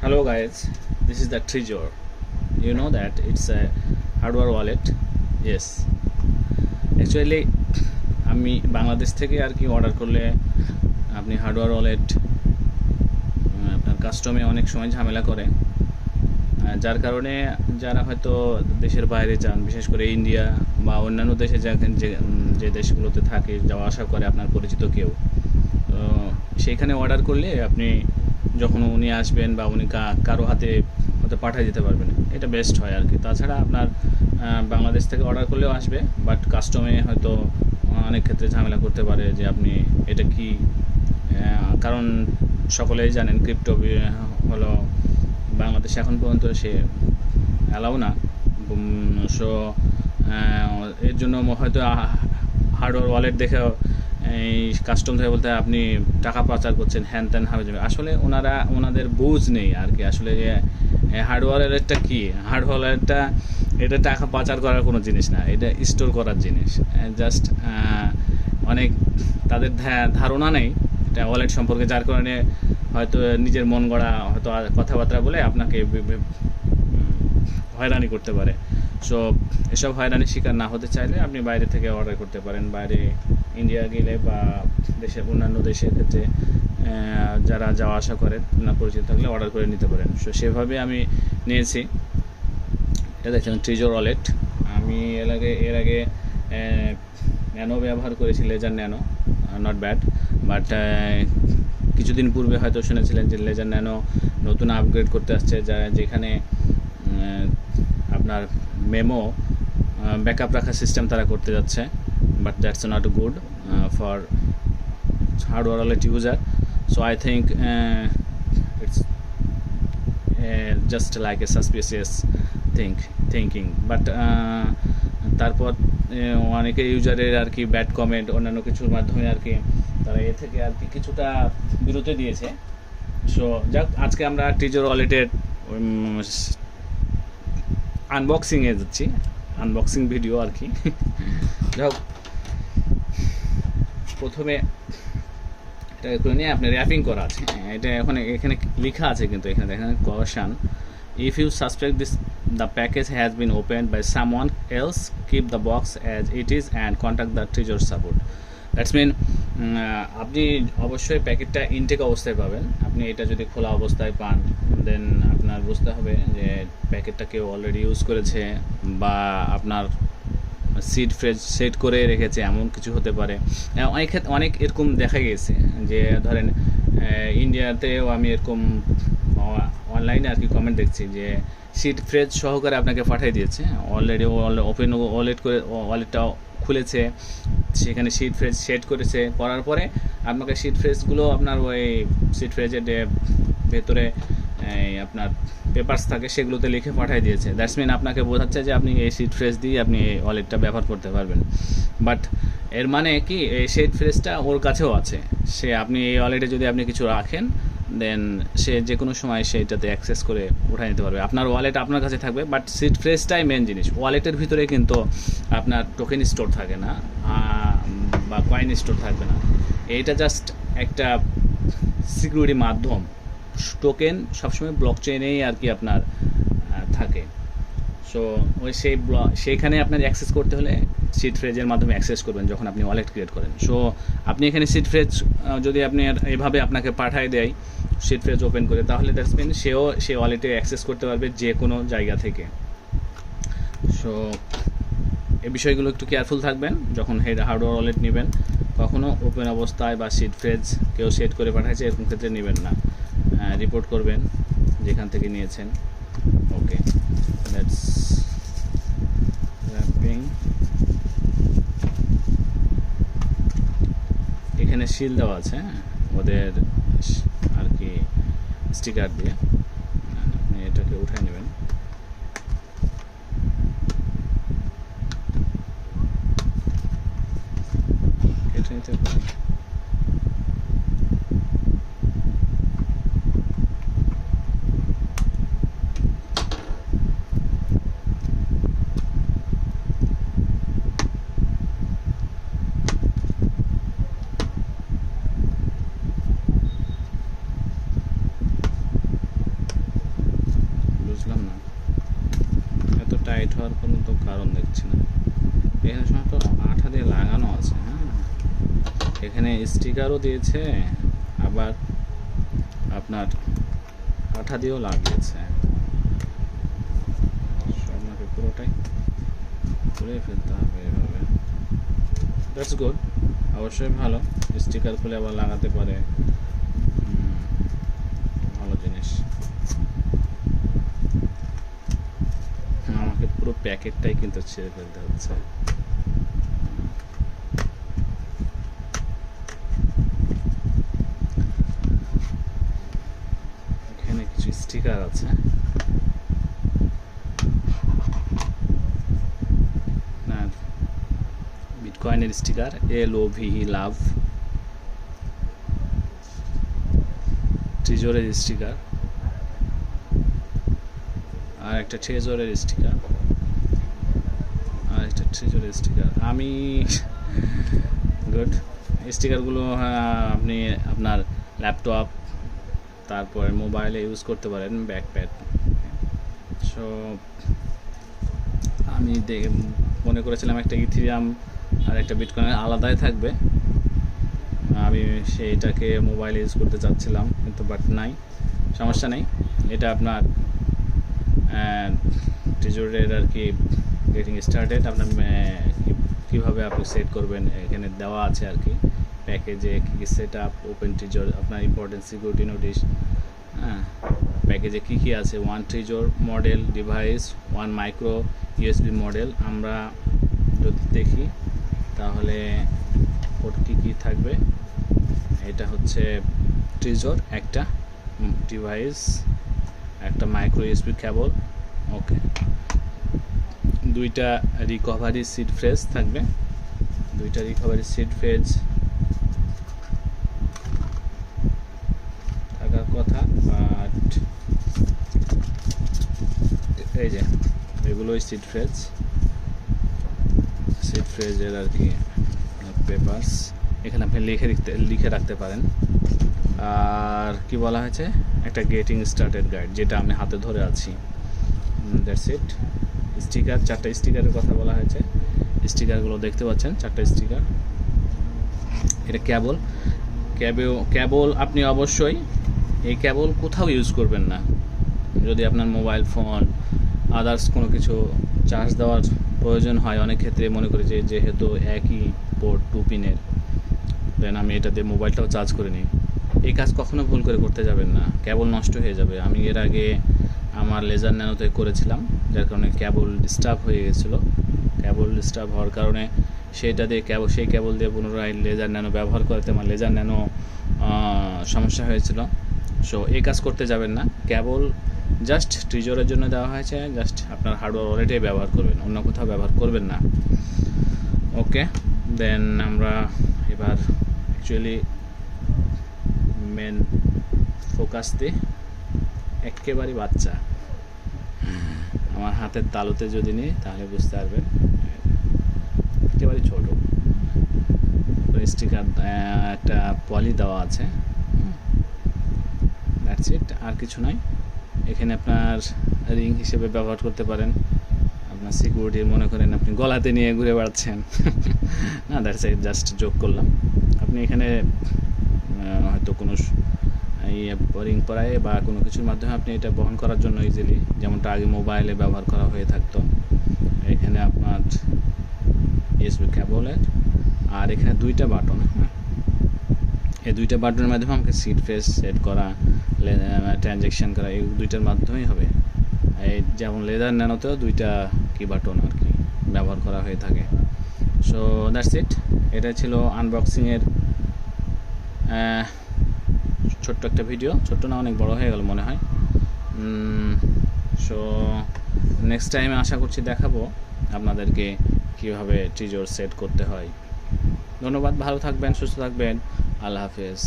Hello guys, this is the Trezor. You know that it's a hardware wallet. Yes, actually আমি বাংলাদেশ থেকে আর কি order করলে আপনি hardware wallet আপনার কাস্টমে অনেক সময় ঝামেলা করে, যার কারণে যারা হয়তো দেশের বাইরে যান, বিশেষ করে ইন্ডিয়া বা অন্যান্য দেশে যে দেশগুলোতে থাকে, যাওয়া আসা করে আপনার পরিচিত কেউ, সেইখানে অর্ডার করলে আপনি যখন উনি আসবেন বা উনি কারো হাতে হয়তো পাঠিয়ে দিতে পারবেন, এটা বেস্ট হয় আর কি। তাছাড়া আপনার বাংলাদেশ থেকে অর্ডার করলেও আসবে, বাট কাস্টমে হয়তো অনেক ক্ষেত্রে ঝামেলা করতে পারে যে আপনি এটা কি, কারণ সকলেই জানেন ক্রিপ্টো হলো বাংলাদেশে এখন পর্যন্ত সে অ্যালাউ না। সো এর জন্য হয়তো হার্ডওয়্যার ওয়ালেট দেখে এই কাস্টম থেকে বলতে আপনি টাকা পাচার করছেন, হ্যান ত্যান হবে যাবে। আসলে ওনাদের বুঝ নেই আর কি। আসলে যে হার্ডওয়্যার ওয়ালেটটা কী, হার্ডওয়্যার ওয়ালেটটা এটা টাকা পাচার করার কোনো জিনিস না, এটা স্টোর করার জিনিস। জাস্ট অনেক তাদের ধারণা নেই এটা ওয়ালেট সম্পর্কে, যার কারণে হয়তো নিজের মন গড়া হয়তো কথাবার্তা বলে আপনাকে হয়রানি করতে পারে। সো এসব হয়রানির শিকার না হতে চাইলে আপনি বাইরে থেকে অর্ডার করতে পারেন। বাইরে ইন্ডিয়া গেলে বা দেশের অন্যান্য দেশের ক্ষেত্রে যারা যাওয়া আসা করে না পরিচিত থাকলে অর্ডার করে নিতে পারেন। সো সেভাবে আমি নিয়েছি। এটা দেখছেন ট্রেজর ওয়ালেট। আমি এর আগে ন্যানো ব্যবহার করেছি, laser nano, not bad. But কিছুদিন পূর্বে হয়তো শুনেছিলেন যে লেজার ন্যানো নতুন আপগ্রেড করতে আসছে, যেখানে আপনার মেমো ব্যাকআপ রাখার সিস্টেম তারা করতে যাচ্ছে। But that's not good for hardware wallet user. So I think it's just like a suspicious thinking. But তারপর অনেকে ইউজারের আর কি ব্যাড কমেন্ট অন্যান্য কিছুর মাধ্যমে আর কি তারা এ থেকে আর কি কিছুটা বিরতি দিয়েছে। সো যাক, আজকে আমরা ট্রেজর ওয়ালেটের আনবক্সিংয়ে যাচ্ছি, আনবক্সিং ভিডিও আর কি। যাই হোক, প্রথমে এটা করে নিয়ে আপনার র্যাপিং করা আছে। এটা এখানে লেখা আছে, কিন্তু এখানে দেখেন caution, if you suspect this the package has been opened by someone else, keep the box as it is and contact the Trezor support. That's mean আপনি অবশ্যই প্যাকেটটা ইনটেক অবস্থায় পাবেন। আপনি এটা যদি খোলা অবস্থায় পান, দেন আপনার বুঝতে হবে যে প্যাকেটটা কেউ অলরেডি ইউজ করেছে বা আপনার সিড ফ্রেজ সেট করে রেখেছে, এমন কিছু হতে পারে। অনেক এরকম দেখা গেছে যে ধরেন ইন্ডিয়াতেও আমি এরকম অনলাইনে আর কি কমেন্ট দেখছি যে সিড ফ্রেজ সহকারে আপনাকে পাঠিয়ে দিয়েছে, অলরেডি ওপেন ওয়ালেটটা খুলেছে, সেখানে সিড ফ্রেজ সেট করেছে, করার পরে আপনাকে সিড ফ্রেজগুলো আপনার ওই সিড ফ্রেজের ভেতরে আপনার পেপারস থাকে সেগুলোতে লিখে পাঠিয়ে দিয়েছে। দ্যাটস মিন আপনাকে বোঝাচ্ছে যে আপনি এই সিড ফ্রেজ দিয়ে আপনি এই ওয়ালেটটা ব্যবহার করতে পারবেন। বাট এর মানে কি, এই সিড ফ্রেজটা ওর কাছেও আছে। আপনি এই ওয়ালেটে যদি আপনি কিছু রাখেন, দেন সে যে কোনো সময় সেইটাতে অ্যাক্সেস করে উঠায় নিতে পারবে। আপনার ওয়ালেট আপনার কাছে থাকবে, বাট সিড ফ্রেজটাই মেন জিনিস। ওয়ালেটের ভিতরে কিন্তু আপনার টোকেন স্টোর থাকে না বা কয়েন স্টোর থাকবে না। এইটা জাস্ট একটা সিকিউরিটি মাধ্যম। টোকেন সবসময় ব্লক চেইনেই আর কি আপনার থাকে। সো ওই সেইখানে আপনার অ্যাক্সেস করতে হলে সিড ফ্রেজের মাধ্যমে অ্যাক্সেস করবেন যখন আপনি ওয়ালেট ক্রিয়েট করেন। সো আপনি এখানে সিড ফ্রেজ যদি আপনি এইভাবে আপনাকে পাঠায় দেয় সিড ফ্রেজ ওপেন করে, তাহলে দ্যাটস মিন সেও সেই ওয়ালেটে অ্যাক্সেস করতে পারবে যে কোনো জায়গা থেকে। সো এই বিষয়গুলো একটু কেয়ারফুল থাকবেন যখন হার্ডওয়্যার ওয়ালেট নেবেন। কখনও ওপেন অবস্থায় বা সিড ফ্রেজ কেউ সেট করে পাঠাইছে এরকম ক্ষেত্রে নেবেন না, রিপোর্ট করবেন যেখান থেকে নিয়েছেন। ওকে, দ্যাটস র্যাপিং। এখানে সিল দেওয়া আছে ওদের আর কি স্টিকার দিয়ে। আপনি এটাকে উঠায় নেবেন। কেটে নিতে পারেন। টাইট হওয়ার কোনো তো কারণ দেখছি না। এখানে সমস্ত আঠা দিয়ে লাগানো আছে। হ্যাঁ, এখানে স্টিকারও দিয়েছে, আবার আপনার আঠা দিয়েও লাগিয়েছে। আপনাকে পুরোটাই খুলে ফেলতে হবে এভাবে। দ্যাটস গুড, অবশ্যই ভালো। স্টিকার খুলে আবার লাগাতে পারে, ভালো জিনিস। আমাকে পুরো প্যাকেটটাই কিন্তু ছেড়ে ফেলতে হচ্ছে। এখানে কিছু স্টিকার আছে। না, বিটকয়েনের স্টিকার, LOVE লাভ। ট্রেজরের স্টিকার, আর একটা ট্রেজরের স্টিকার, আর একটা ট্রেজরের স্টিকার। আমি গুড। স্টিকারগুলো আপনি আপনার ল্যাপটপ, তারপরে মোবাইলে ইউজ করতে পারেন, ব্যাকপ্যাক। সো আমি মনে করেছিলাম একটা ইথিরিয়াম আর একটা বিটকয়েন আলাদাই থাকবে, আমি সেইটাকে মোবাইলে ইউজ করতে চাচ্ছিলাম, কিন্তু বাট নাই, সমস্যা নেই। এটা আপনার ট্রেজরের আর কি গেটিং স্টার্টেড। আপনার কীভাবে আপনি সেট করবেন এখানে দেওয়া আছে আর কি, প্যাকেজে কী কী সেট আপ, ওপেন ট্রেজর, আপনার ইম্পর্টেন্ট সিকিউরিটি নোটিশ। হ্যাঁ, প্যাকেজে কী কী আছে, 1 Trezor model device, 1 micro USB model. আমরা যদি দেখি তাহলে ওর কী কী থাকবে। এটা হচ্ছে ট্রেজর, একটা ডিভাইস, একটা মাইক্রো USB কেবল, ওকে। 2টা রিকভারি সিড ফ্রেজ থাকবে, 2টা রিকভারি সিড ফ্রেজ থাকার কথা। বাট এই যে এগুলোই সিড ফ্রেজের আর কি পেপারস, এখানে আপনি লিখে রাখতে পারেন। আর কি বলা হয়েছে, একটা গেটিং স্টার্টেড গাইড, যেটা আমি হাতে ধরে আছি। That's it. স্টিকার, 4টা স্টিকারের কথা বলা হয়েছে। স্টিকারগুলো দেখতে পাচ্ছেন, 4টা স্টিকার। এটা কেবল আপনি অবশ্যই এই কেবল কোথাও ইউজ করবেন না। যদি আপনার মোবাইল ফোন আদার্স কোনো কিছু চার্জ দেওয়ার প্রয়োজন হয়, অনেক ক্ষেত্রে মনে করি যে যেহেতু একই পোর্ট 2 পিনের, দেন আমি এটা দিয়ে মোবাইলটাও চার্জ করে নিই। এই কাজ কখনো ভুল করে করতে যাবেন না, কেবল নষ্ট হয়ে যাবে। আমি এর আগে আমার লেজার ন্যানোতে করেছিলাম, যার কারণে কেবল ডিস্টার্ব হয়ে গেছিলো। কেবল ডিস্টার্ব হওয়ার কারণে সেই কেবল দিয়ে পুনরায় লেজার ন্যানো ব্যবহার করতে আমার লেজার ন্যানো সমস্যা হয়েছিল। সো এই কাজ করতে যাবেন না, কেবল জাস্ট ট্রেজরের জন্য দেওয়া হয়েছে, জাস্ট আপনার হার্ডওয়্যার ওয়ালেটেই ব্যবহার করবেন, অন্য কোথাও ব্যবহার করবেন না। ওকে, দেন আমরা এবার অ্যাকচুয়ালি মেন ফোকাস দিই। একেবারে বাচ্চা, আমার হাতের তালুতে যদি নিই তাহলে বুঝতে পারবেন, একেবারে ছোটো। স্টিকার, একটা পলি দেওয়া আছে, দ্যাটস ইট, আর কিছু নয়। এখানে আপনার রিং হিসেবে ব্যবহার করতে পারেন, আপনার সিকিউরিটি মনে করেন আপনি গলাতে নিয়ে ঘুরে বেড়াচ্ছেন না, দ্যাটস ইট, জাস্ট যোগ করলাম। আপনি এখানে হয়তো কোনো রিং পরায় বা কোনো কিছুর মাধ্যমে আপনি এটা বহন করার জন্য ইজিলি, যেমনটা আগে মোবাইলে ব্যবহার করা হয়ে থাকতো। এখানে আপনার USB কেবলের, আর এখানে 2টা বাটন। হ্যাঁ, এই 2টা বাটনের মাধ্যমে আমাকে সিড ফেস সেট করা, ট্রানজ্যাকশান করা, এই 2টার মাধ্যমেই হবে। এই যেমন লেজার ন্যানোতেও 2টা কি বাটন আর কি ব্যবহার করা হয়ে থাকে। সো দ্যাটস ইট, এটা ছিল আনবক্সিংয়ের ছোট্ট একটা ভিডিও। ছোট্ট না, অনেক বড় হয়ে গেল মনে হয়। সো নেক্সট টাইমে আশা করছি দেখাবো আপনাদেরকে কীভাবে ট্রেজর সেট করতে হয়। ধন্যবাদ, ভালো থাকবেন, সুস্থ থাকবেন, আল্লাহ হাফেজ।